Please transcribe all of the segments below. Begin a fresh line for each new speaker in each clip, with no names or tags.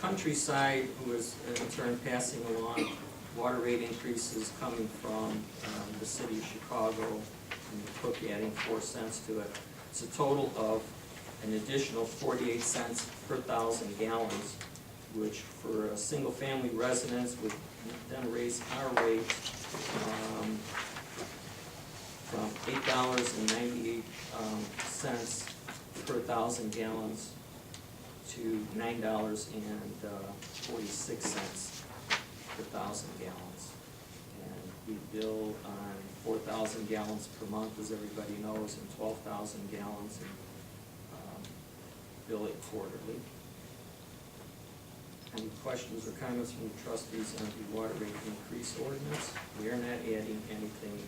Countryside, who is in turn passing along water rate increases coming from the city of Chicago, and Cook adding 4 cents to it. It's a total of an additional 48 cents per 1,000 gallons, which for a single-family residence would then raise our rate from $8.98 per 1,000 gallons to $9.46 per 1,000 gallons. And we bill on 4,000 gallons per month, as everybody knows, and 12,000 gallons, and bill it quarterly. Any questions or comments from the trustees on the water rate increase ordinance? We are not adding anything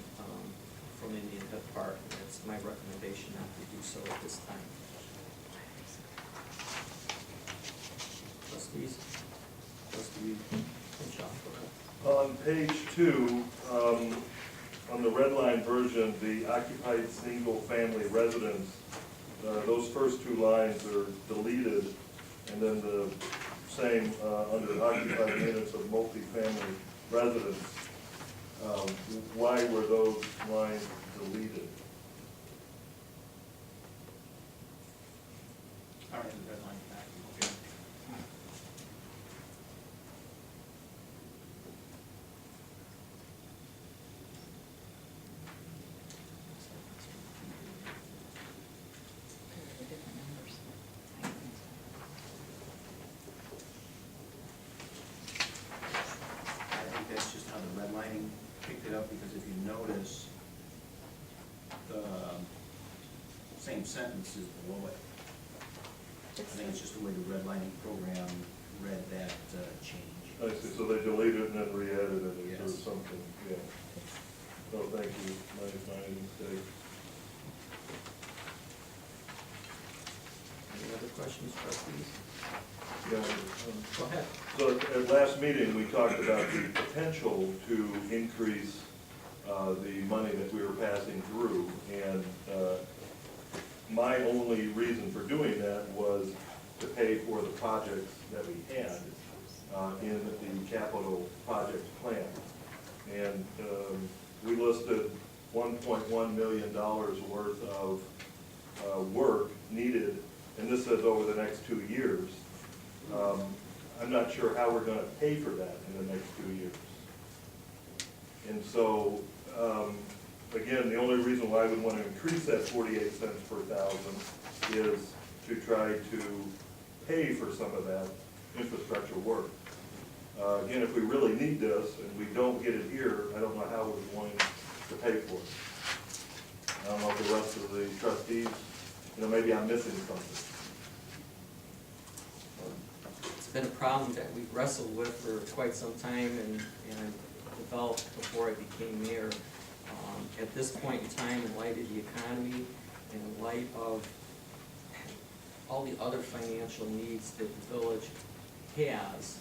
from Indian Head Park, and it's my recommendation not to do so at this time. Trustees? Trustee Pinchoff.
On page 2, on the red line version, the occupied single-family residence, those first 2 lines are deleted, and then the same under occupied units of multifamily residence. Why were those lines deleted?
All right, the red line back. Okay. I think that's just how the redlining picked it up, because if you notice, the same sentence is below it. I think it's just the way the redlining program read that change.
I see, so they deleted it and then re-added it or
Yes.
something, yeah. Oh, thank you, my mistake.
Any other questions, trustees?
Yeah,
Go ahead.
So at last meeting, we talked about the potential to increase the money that we were passing through, and my only reason for doing that was to pay for the projects that we had in the capital project plan. And we listed $1.1 million worth of work needed, and this says over the next 2 years. I'm not sure how we're gonna pay for that in the next 2 years. And so, again, the only reason why I would want to increase that 48 cents per 1,000 is to try to pay for some of that infrastructure work. Again, if we really need this and we don't get it here, I don't know how we're going to pay for it. I don't know if the rest of the trustees, maybe I'm missing something.
It's been a problem that we've wrestled with for quite some time and developed before I became mayor. At this point in time, in light of the economy, and in light of all the other financial needs that the village has,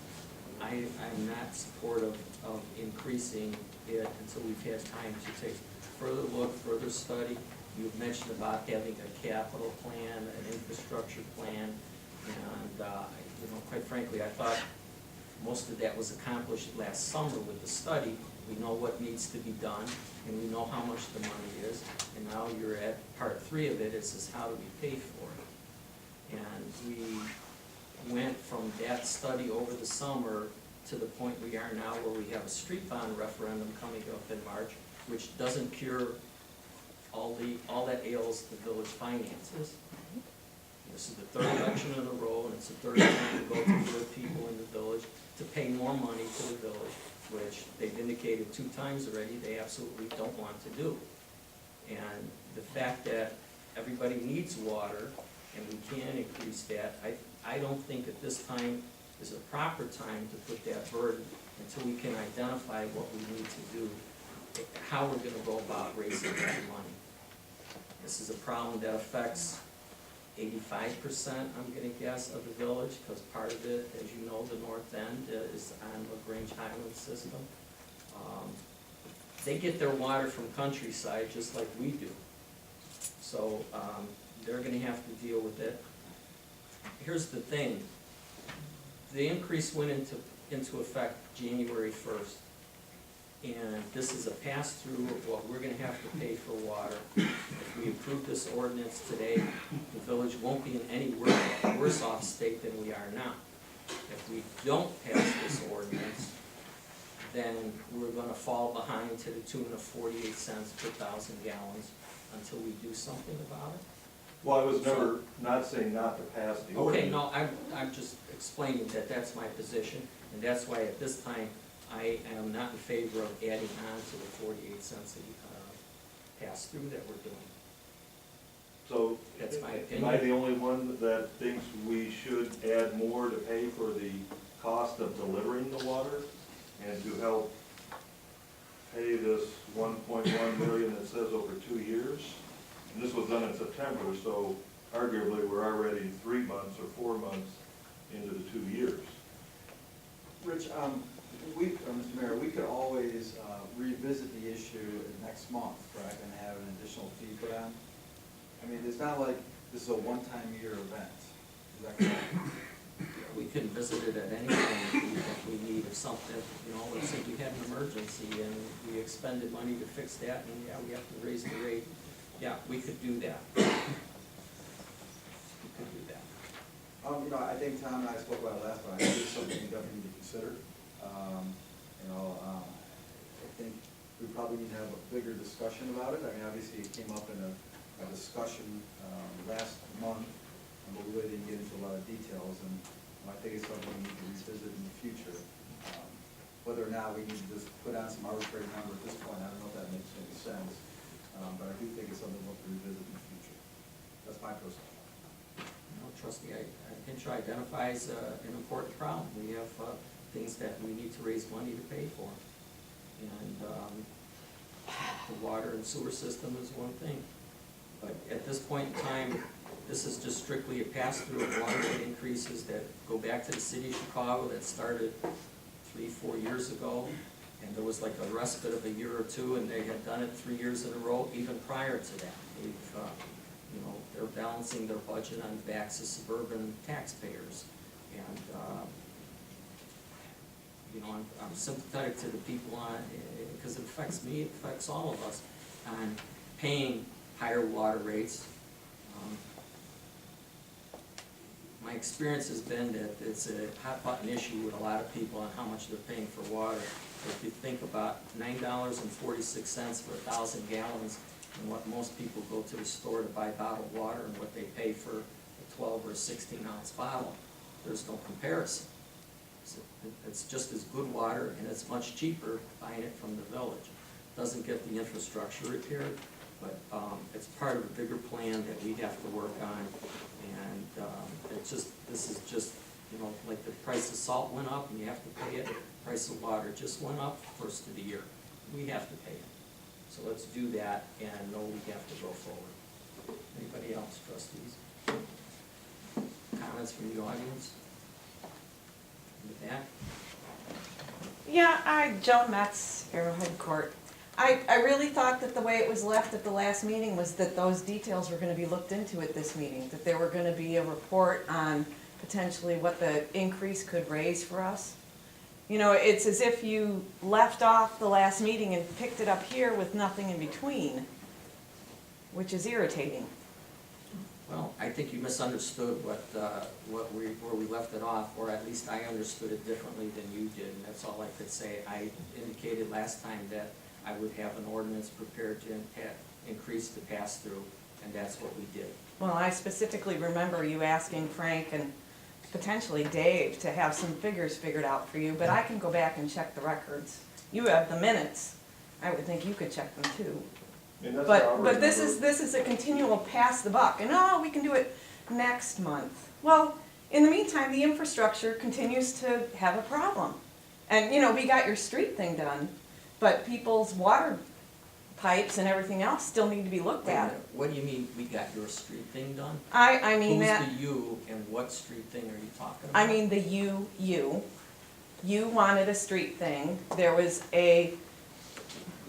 I'm not supportive of increasing it until we've had time to take further look, further study. You've mentioned about having a capital plan, an infrastructure plan, and quite frankly, I thought most of that was accomplished last summer with the study. We know what needs to be done, and we know how much the money is, and now you're at part 3 of it, is how do we pay for it? And we went from that study over the summer to the point we are now, where we have a street bond referendum coming up in March, which doesn't cure all that ails the village finances. This is the 3rd election in a row, and it's the 3rd time to go to the people in the village to pay more money to the village, which they've indicated 2 times already they absolutely don't want to do. And the fact that everybody needs water and we can increase that, I don't think at this time is a proper time to put that burden until we can identify what we need to do, how we're gonna go about raising that money. This is a problem that affects 85%, I'm gonna guess, of the village, because part of it, as you know, the north end is on the Grange Highland system. They get their water from Countryside just like we do. So they're gonna have to deal with it. Here's the thing, the increase went into effect January 1st. And this is a pass-through of what we're gonna have to pay for water. If we approve this ordinance today, the village won't be in any worse off state than we are now. If we don't pass this ordinance, then we're gonna fall behind to the tune of 48 cents per 1,000 gallons until we do something about it.
Well, I was never not saying not to pass the ordinance.
Okay, no, I'm just explaining that that's my position, and that's why at this time, I am not in favor of adding on to the 48 cents pass-through that we're doing.
So,
That's my
am
opinion.
I the only one that thinks we should add more to pay for the cost of delivering the water and to help pay this 1.1 million that says over 2 years? And this was done in September, so arguably we're already 3 months or 4 months into the 2 years.
Rich, Mr. Mayor, we could always revisit the issue next month, correct, and have an additional fee put on? I mean, it's not like this is a one-time year event, is that correct?
We can visit it at any time if we need or something, you know, let's say we had an emergency and we expended money to fix that, and yeah, we have to raise the rate. Yeah, we could do that. We could do that.
You know, I think Tom and I spoke about it last time, I think it's something we definitely need to consider. I think we probably need to have a bigger discussion about it. I mean, obviously, it came up in a discussion last month, but we really didn't get into a lot of details, and I think it's something we need to revisit in the future. Whether or not we need to just put on some arbitrary number at this point, I don't know if that makes any sense, but I do think it's something we'll have to revisit in the future. That's my personal opinion.
No, trust me, Pincher identifies an important problem. We have things that we need to raise money to pay for. And the water and sewer system is one thing. But at this point in time, this is just strictly a pass-through of water rate increases that go back to the city of Chicago that started 3-4 years ago. And there was like a respite of a year or two, and they had done it 3 years in a row, even prior to that. They've, you know, they're balancing their budget on the backs of suburban taxpayers. And, you know, I'm sympathetic to the people on, because it affects me, it affects all of us, on paying higher water rates. My experience has been that it's a hot button issue with a lot of people on how much they're paying for water. If you think about $9.46 for 1,000 gallons, and what most people go to the store to buy bottled water and what they pay for a 12 or a 16-ounce bottle, there's no comparison. It's just as good water, and it's much cheaper buying it from the village. Doesn't get the infrastructure repaired, but it's part of a bigger plan that we have to work on. And it's just, this is just, you know, like the price of salt went up and you have to pay it. Price of water just went up first of the year. We have to pay it. So let's do that and know we have to go forward. Anybody else, trustees? Comments from the audience? With that?
Yeah, Joan Metz, Arrowhead Court. I really thought that the way it was left at the last meeting was that those details were gonna be looked into at this meeting, that there were gonna be a report on potentially what the increase could raise for us. You know, it's as if you left off the last meeting and picked it up here with nothing in between, which is irritating.
Well, I think you misunderstood where we left it off, or at least I understood it differently than you did, and that's all I could say. I indicated last time that I would have an ordinance prepared to increase the pass-through, and that's what we did.
Well, I specifically remember you asking Frank and potentially Dave to have some figures figured out for you, but I can go back and check the records. You have the minutes. I would think you could check them too.
And that's how I
But this
remember-
is a continual pass the buck, and oh, we can do it next month. Well, in the meantime, the infrastructure continues to have a problem. And, you know, we got your street thing done, but people's water pipes and everything else still need to be looked
Wait a
at.
minute, what do you mean, we got your street thing done?
I mean that,
Who's the you, and what street thing are you talking about?
I mean the you. You wanted a street thing. There was a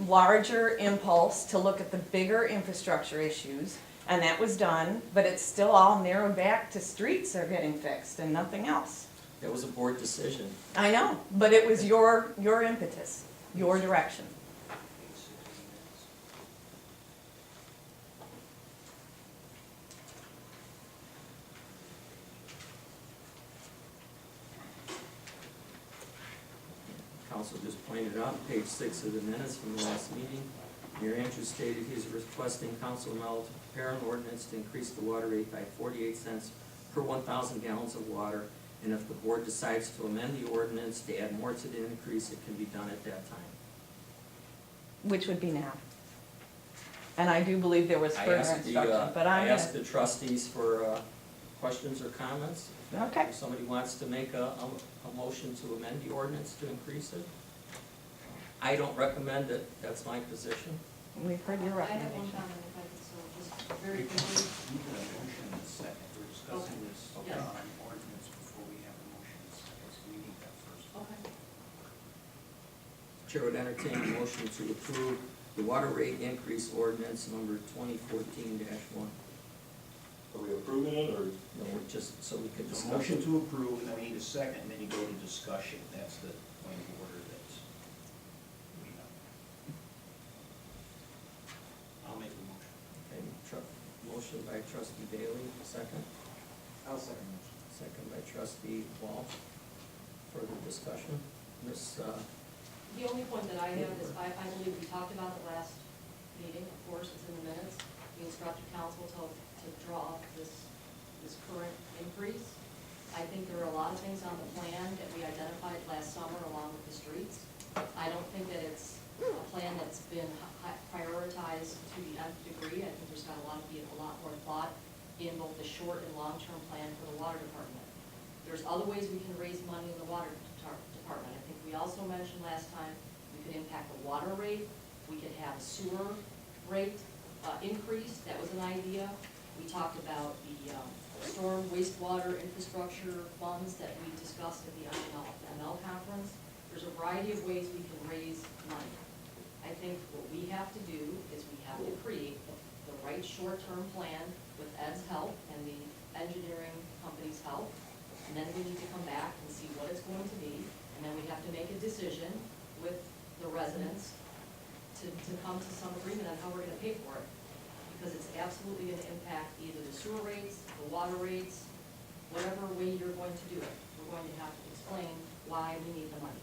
larger impulse to look at the bigger infrastructure issues, and that was done, but it's still all narrowed back to streets are getting fixed and nothing else.
That was a board decision.
I know, but it was your impetus, your direction.
Page 60 minutes.
Council just pointed out, page 6 of the minutes from the last meeting. Mayor Andrews stated he's requesting Council Mel to prepare an ordinance to increase the water rate by 48 cents per 1,000 gallons of water. And if the board decides to amend the ordinance to add more to the increase, it can be done at that time.
Which would be now. And I do believe there was
I
further
asked
instruction, but I'm
asked
gonna,
the trustees for questions or comments.
okay.
If somebody wants to make a motion to amend the ordinance to increase it. I don't recommend it, that's my position.
We've heard your
I have one
recommendation.
comment if I could, so just very quickly.
We need a motion in a second, we're discussing this
Okay.
ordinance before we have a motion in a second, so we need that first.
Okay.
Chair would entertain a motion to approve the water rate increase ordinance number 2014-1.
Are we approving it, or?
No, we're just, so we could
There's a
discuss
motion
it.
to approve, and then we need a second, and then you go to discussion, that's the point of order that's, we know. I'll make the motion.
Okay, motion by trustee Bailey, second.
I'll second motion.
Second by trustee Walsh. Further discussion? Ms.
The only point that I have is, I believe we talked about it last meeting, of course, it's in the minutes. We instructed council to draw up this current increase. I think there are a lot of things on the plan that we identified last summer along with the streets. I don't think that it's a plan that's been prioritized to the nth degree. I think there's got a lot more thought in both the short and long-term plan for the water department. There's other ways we can raise money in the water department. I think we also mentioned last time, we could impact the water rate, we could have a sewer rate increase, that was an idea. We talked about the storm wastewater infrastructure funds that we discussed at the IML conference. There's a variety of ways we can raise money. I think what we have to do is we have to create the right short-term plan with Ed's help and the engineering company's help. And then we need to come back and see what it's going to be, and then we have to make a decision with the residents to come to some agreement on how we're gonna pay for it. Because it's absolutely gonna impact either the sewer rates, the water rates, whatever way you're going to do it. We're going to have to explain why we need the money.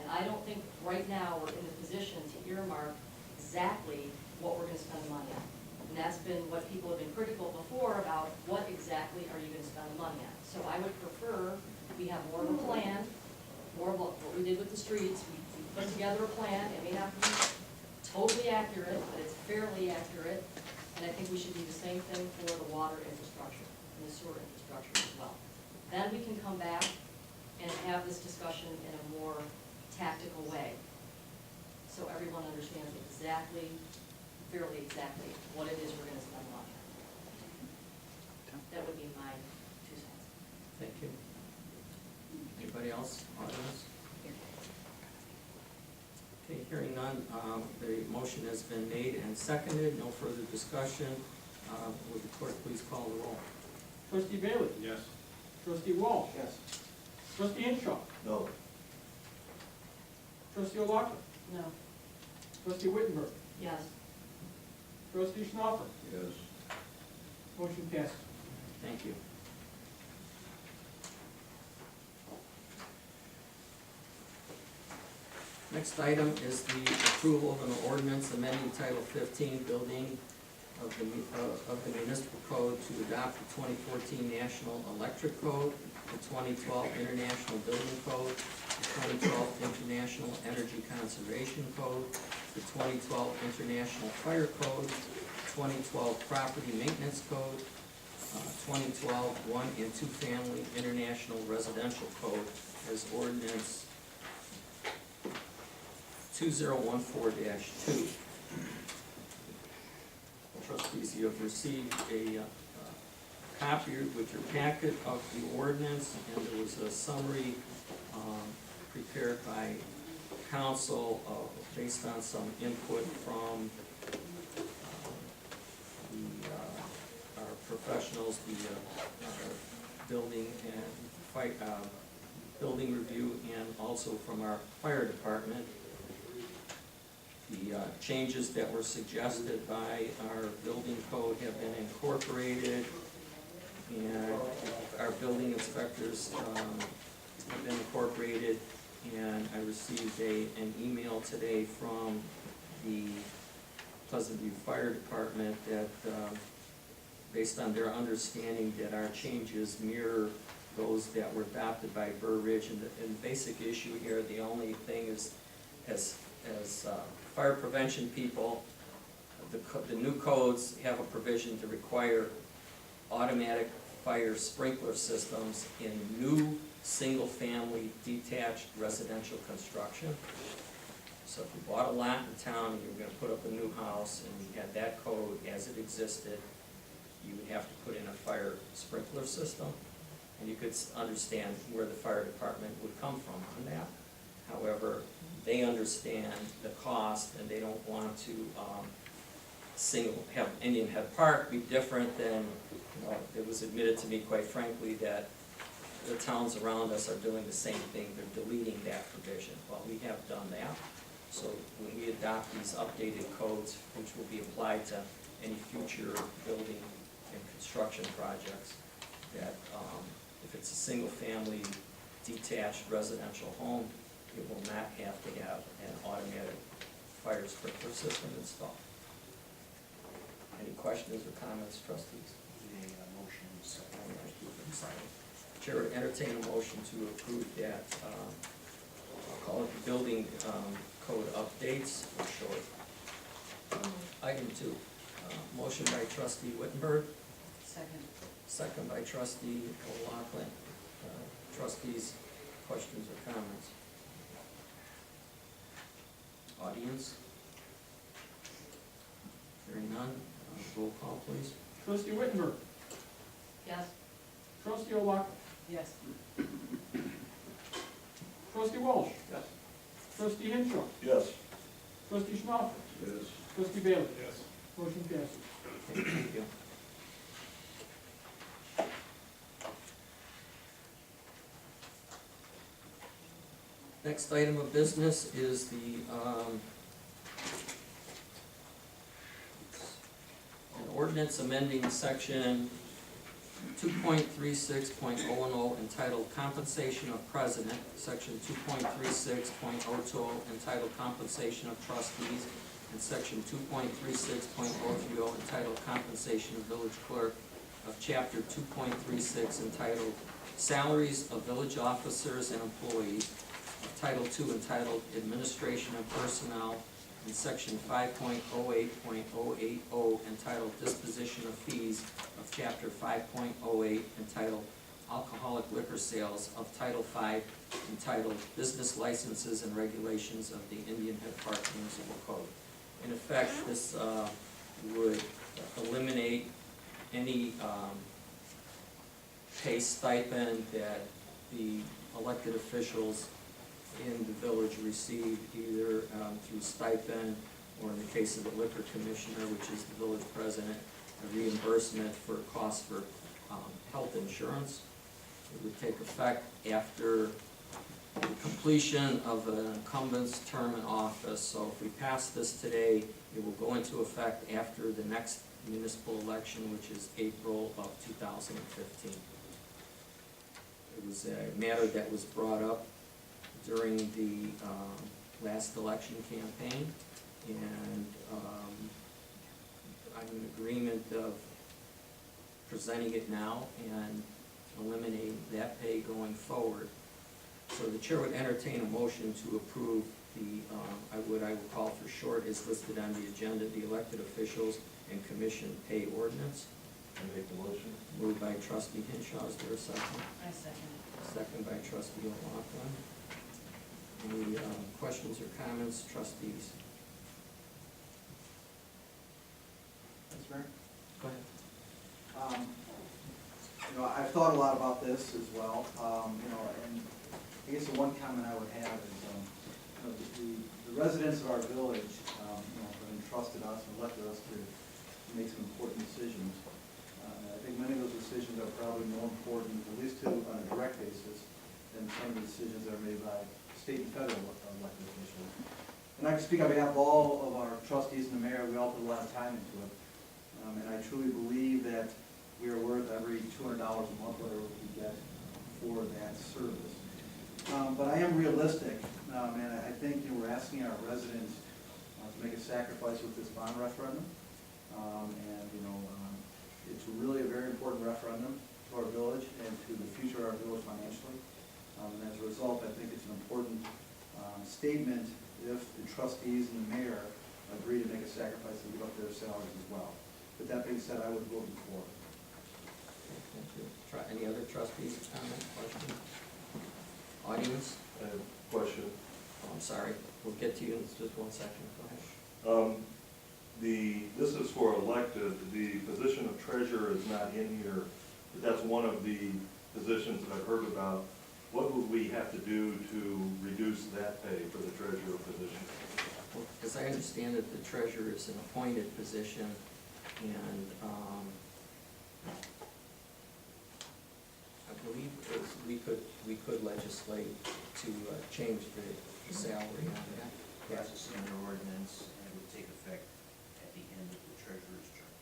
And I don't think right now we're in a position to earmark exactly what we're gonna spend the money on. And that's been what people have been critical before about what exactly are you gonna spend the money on. So I would prefer we have more of a plan, more of what we did with the streets. We put together a plan. It may not be totally accurate, but it's fairly accurate. And I think we should do the same thing for the water infrastructure and the sewer infrastructure as well. Then we can come back and have this discussion in a more tactical way. So everyone understands exactly, fairly exactly, what it is we're gonna spend money on. That would be my 2 cents.
Thank you. Anybody else, audience? Okay, hearing none, the motion has been made and seconded, no further discussion. Would the clerk please call the roll?
Trustee Bailey?
Yes.
Trustee Walsh?
Yes.
Trustee Inshaw?
No.
Trustee O'Loughlin?
No.
Trustee Wittenberg?
Yes.
Trustee Schnapper?
Yes.
Motion passes.
Thank you. Next item is the approval of an ordinance amending Title 15 Building of the Municipal Code to adopt the 2014 National Electric Code, the 2012 International Building Code, the 2012 International Energy Conservation Code, the 2012 International Fire Code, 2012 Property Maintenance Code, 2012 one and two family International Residential Code as ordinance 2014-2. Trustees, you have received a copy with your packet of the ordinance, and there was a summary prepared by council based on some input from our professionals, the building and building review and also from our fire department. The changes that were suggested by our building code have been incorporated, and our building inspectors have been incorporated, and I received an email today from the Pleasant View Fire Department that, based on their understanding that our changes mirror those that were adopted by Burr Ridge, and the basic issue here, the only thing is, as fire prevention people, the new codes have a provision to require automatic fire sprinkler systems in new single-family detached residential construction. So if you bought a lot in town and you were gonna put up a new house and you had that code as it existed, you would have to put in a fire sprinkler system. And you could understand where the fire department would come from on that. However, they understand the cost and they don't want to have Indian Head Park be different than, it was admitted to me quite frankly that the towns around us are doing the same thing, they're deleting that provision. Well, we have done that. So when we adopt these updated codes, which will be applied to any future building and construction projects, that if it's a single-family detached residential home, it will not have to have an automatic fire sprinkler system installed. Any questions or comments, trustees?
Motion second.
Chair would entertain a motion to approve that, I'll call it the building code updates for short. Item 2, motion by trustee Wittenberg,
Second.
second by trustee O'Loughlin. Trustees, questions or comments? Audience? Hearing none, roll call please.
Trustee Wittenberg.
Yes.
Trustee O'Loughlin.
Yes.
Trustee Walsh.
Yes.
Trustee Henshaw.
Yes.
Trustee Schnaufer.
Yes.
Trustee Bailey. Yes. Motion passes.
Okay, thank you. Next item of business is the, an ordinance amending section 2.36.010 entitled Compensation of President, section 2.36.020 entitled Compensation of Trustees, and section 2.36.030 entitled Compensation of Village Clerk, of chapter 2.36 entitled Salaries of Village Officers and Employees, of title 2 entitled Administration and Personnel, and section 5.08.080 entitled Disposition of Fees, of chapter 5.08 entitled Alcoholic Liquor Sales, of title 5 entitled Business Licenses and Regulations of the Indian Head Park Municipal Code. In effect, this would eliminate any pay stipend that the elected officials in the village receive, either through stipend or in the case of the liquor commissioner, which is the village president, a reimbursement for costs for health insurance. It would take effect after the completion of an incumbent's term in office. So if we pass this today, it will go into effect after the next municipal election, which is April of 2015. It was a matter that was brought up during the last election campaign, and I'm in agreement of presenting it now and eliminating that pay going forward. So the chair would entertain a motion to approve the, I will call for short, is listed on the agenda, the elected officials and commission pay ordinance.
I make the motion.
Moved by trustee Henshaw, is there a second?
I second.
Second by trustee O'Loughlin. Any questions or comments, trustees?
That's right.
Go ahead.
I've thought a lot about this as well, and I guess the one comment I would have is, the residents of our village, have entrusted us and elected us to make some important decisions. I think many of those decisions are probably more important, at least on a direct basis, than some of the decisions that are made by state and federal elected officials. And I can speak on behalf of all of our trustees and the mayor, we all put a lot of time into it. And I truly believe that we are worth every $200 a month, whatever we get for that service. But I am realistic, and I think, we're asking our residents to make a sacrifice with this bond referendum. It's really a very important referendum to our village and to the future of our village financially. And as a result, I think it's an important statement if the trustees and the mayor agree to make a sacrifice and give up their salaries as well. With that being said, I would vote for it.
Thank you. Any other trustees, comment, question? Audience?
I have a question.
Oh, I'm sorry, we'll get to you in just 1 second, go ahead.
This is for elected, the position of treasurer is not in here, but that's one of the positions that I've heard about. What would we have to do to reduce that pay for the treasurer position?
Well, as I understand it, the treasurer is an appointed position, and I believe we could legislate to change the salary on that.
Pass a similar ordinance, and it would take effect at the end of the treasurer's term.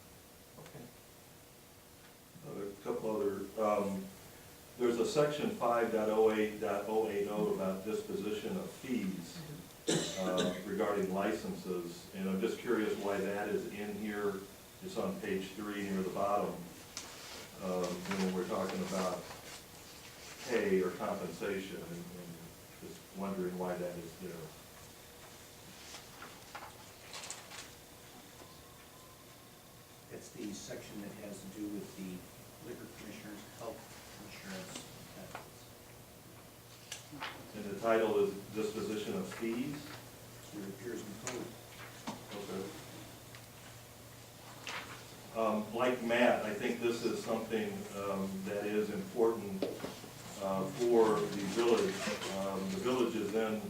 Okay.
A couple other, there's a section 5.08.080 about disposition of fees regarding licenses, and I'm just curious why that is in here. It's on page 3 near the bottom, when we're talking about pay or compensation, and just wondering why that is there.
It's the section that has to do with the liquor commissioner's health insurance benefits.
And the title is disposition of fees?
So it appears in the code.
Okay. Like Matt, I think this is something that is important for the village. The village is in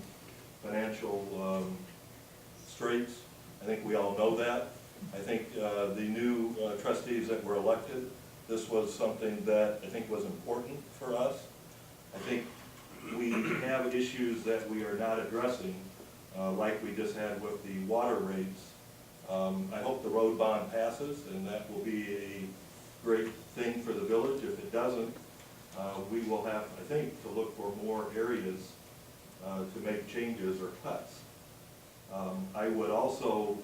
financial straits. I think we all know that. I think the new trustees that were elected, this was something that I think was important for us. I think we have issues that we are not addressing, like we just had with the water rates. I hope the road bond passes, and that will be a great thing for the village. If it doesn't, we will have, I think, to look for more areas to make changes or cuts. I would also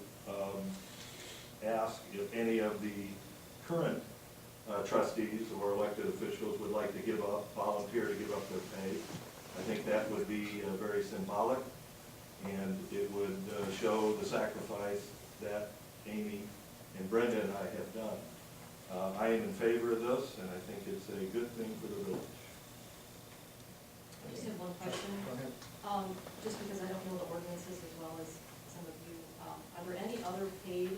ask if any of the current trustees or elected officials would like to volunteer to give up their pay. I think that would be very symbolic, and it would show the sacrifice that Amy and Brenda and I have done. I am in favor of this, and I think it's a good thing for the village.
I just have one question.
Go ahead.
Just because I don't know the ordinances as well as some of you, are there any other paid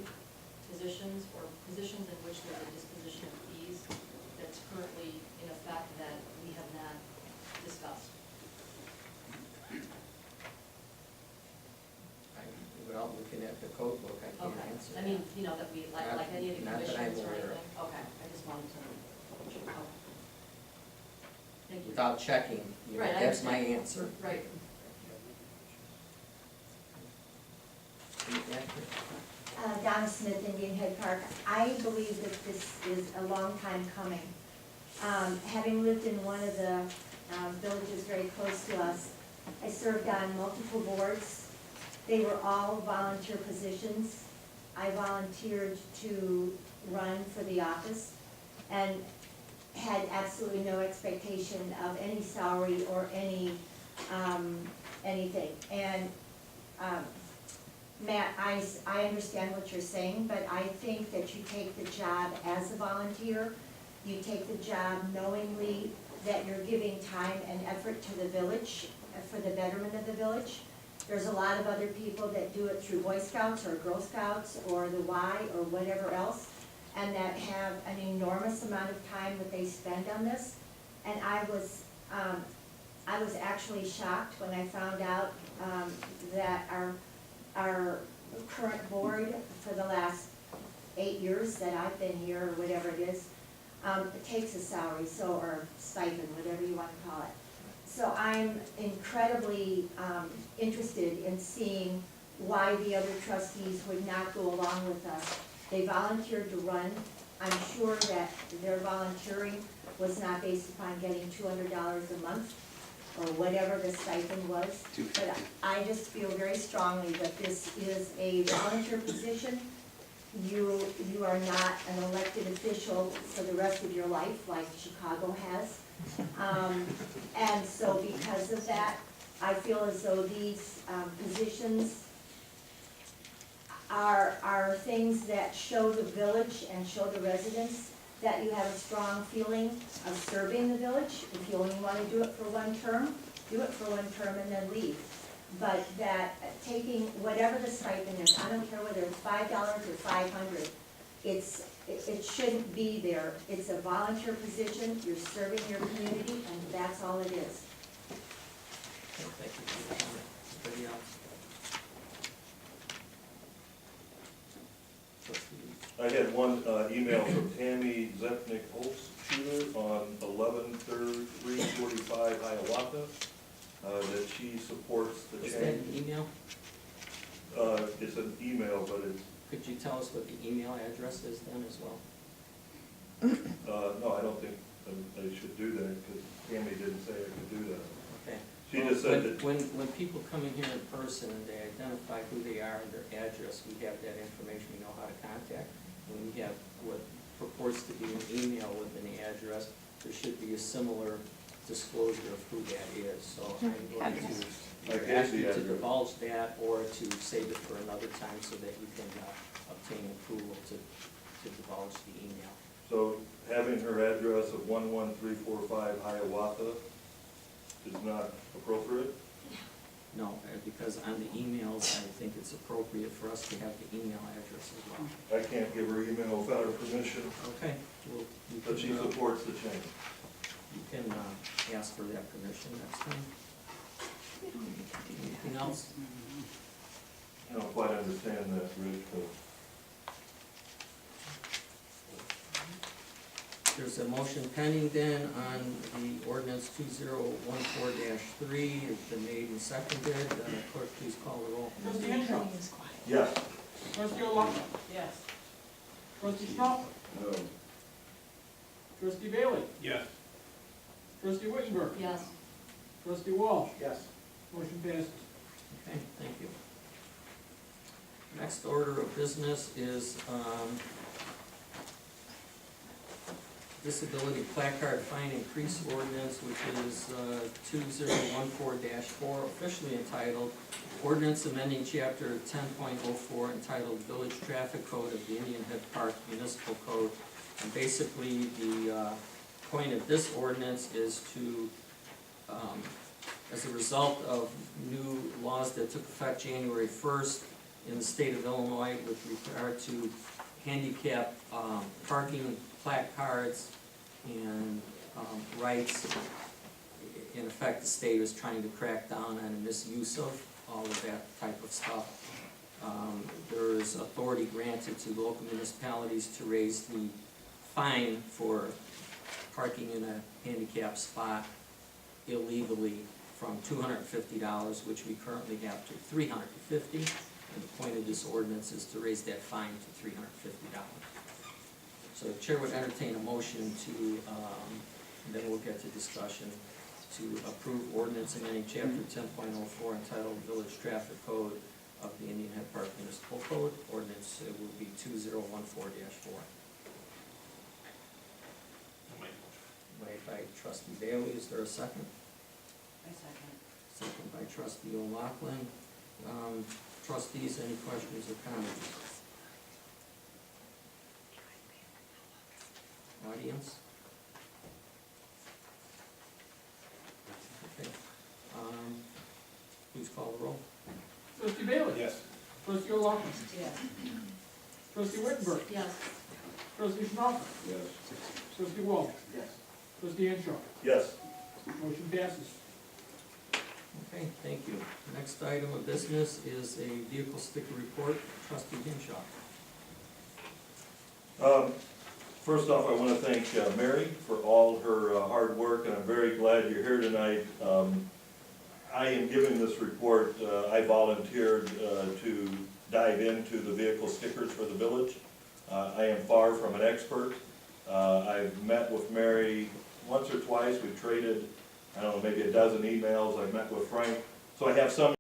positions or positions in which there's a disposition of fees that's currently in effect that we have not discussed?
Without looking at the code book, I can't
Okay,
answer.
I mean, you know, that we, like any of the
Not that I'm
commissions or
aware of.
anything? Okay, I just wanted to know. Okay. Thank you.
Without checking, you know,
Right, I
that's my
understand.
answer.
Right.
Donna Smith, Indian Head Park. I believe that this is a long time coming. Having lived in one of the villages very close to us, I served on multiple boards. They were all volunteer positions. I volunteered to run for the office and had absolutely no expectation of any salary or any, anything. And Matt, I understand what you're saying, but I think that you take the job as a volunteer. You take the job knowingly that you're giving time and effort to the village, for the betterment of the village. There's a lot of other people that do it through Boy Scouts or Girl Scouts or the Y or whatever else, and that have an enormous amount of time that they spend on this. And I was actually shocked when I found out that our current board for the last 8 years that I've been here, or whatever it is, it takes a salary, so, or stipend, whatever you want to call it. So I'm incredibly interested in seeing why the other trustees would not go along with us. They volunteered to run. I'm sure that their volunteering was not based upon getting $200 a month or whatever the stipend was. But I just feel very strongly that this is a volunteer position. You are not an elected official for the rest of your life like Chicago has. And so because of that, I feel as though these positions are things that show the village and show the residents that you have a strong feeling of serving the village. If you only want to do it for one term, do it for one term and then leave. But that taking whatever the stipend is, I don't care whether it's $5 or $500, it shouldn't be there. It's a volunteer position, you're serving your community, and that's all it is.
Okay, thank you for your comment. Anybody else? Trustee,
I had one email from Tammy Zepnik-Holzschuler on 11/3/345 Hiawatha, that she supports the
is that an
change.
email?
It's an email, but it's,
Could you tell us what the email address is then as well?
no, I don't think I should do that, because Tammy didn't say I could do that.
Okay.
She just said that,
When people come in here in person and they identify who they are and their address, we have that information, we know how to contact. When we have what purports to be an email with an address, there should be a similar disclosure of who that is. So I'm going to
I
either
gave
ask
the
you to
address.
divulge that or to save it for another time so that you can obtain approval to divulge the email.
so having her address of 11345 Hiawatha is not appropriate?
No, because on the emails, I think it's appropriate for us to have the email address as well.
I can't give her email without her permission,
Okay, well, you
but she
can,
supports the change.
you can ask for that permission next time. Anything else?
I don't quite understand that, Rich, but
There's a motion pending then on the ordinance 2014-3. It's been made and seconded. Clerk, please call the roll.
Trustee Henshaw.
yes.
Trustee O'Loughlin.
Yes.
Trustee Schnapper.
No.
Trustee Bailey.
Yes.
Trustee Wittenberg.
Yes.
Trustee Walsh.
Yes.
Motion passes.
Okay, thank you. Next order of business is disability placard fine increase ordinance, which is 2014-4, officially entitled Ordinance Amending Chapter 10.04 entitled Village Traffic Code of the Indian Head Park Municipal Code. And basically, the point of this ordinance is to, as a result of new laws that took effect January 1st in the state of Illinois with regard to handicap parking placards and rights. In effect, the state is trying to crack down on misuse of all of that type of stuff. There is authority granted to local municipalities to raise the fine for parking in a handicap spot illegally from $250, which we currently have, to $350. And the point of this ordinance is to raise that fine to $350. So the chair would entertain a motion to, and then we'll get to discussion, to approve ordinance amending chapter 10.04 entitled Village Traffic Code of the Indian Head Park Municipal Code. Ordinance will be 2014-4. Made by trustee Bailey. Is there a second?
I second.
Second by trustee O'Loughlin. Trustees, any questions or comments? Audience? Okay. Please call the roll.
Trustee Bailey.
Yes.
Trustee O'Loughlin.
Yes.
Trustee Wittenberg.
Yes.
Trustee Schnapper.
Yes.
Trustee Walsh.
Yes.
Trustee Henshaw.
Yes.
Motion passes.
Okay, thank you. Next item of business is a vehicle sticker report. Trustee Hinshaw.
First off, I want to thank Mary for all her hard work, and I'm very glad you're here tonight. I am giving this report, I volunteered to dive into the vehicle stickers for the village. I am far from an expert. I've met with Mary once or twice. We've traded, I don't know, maybe a dozen emails. I've met with Frank. So I have some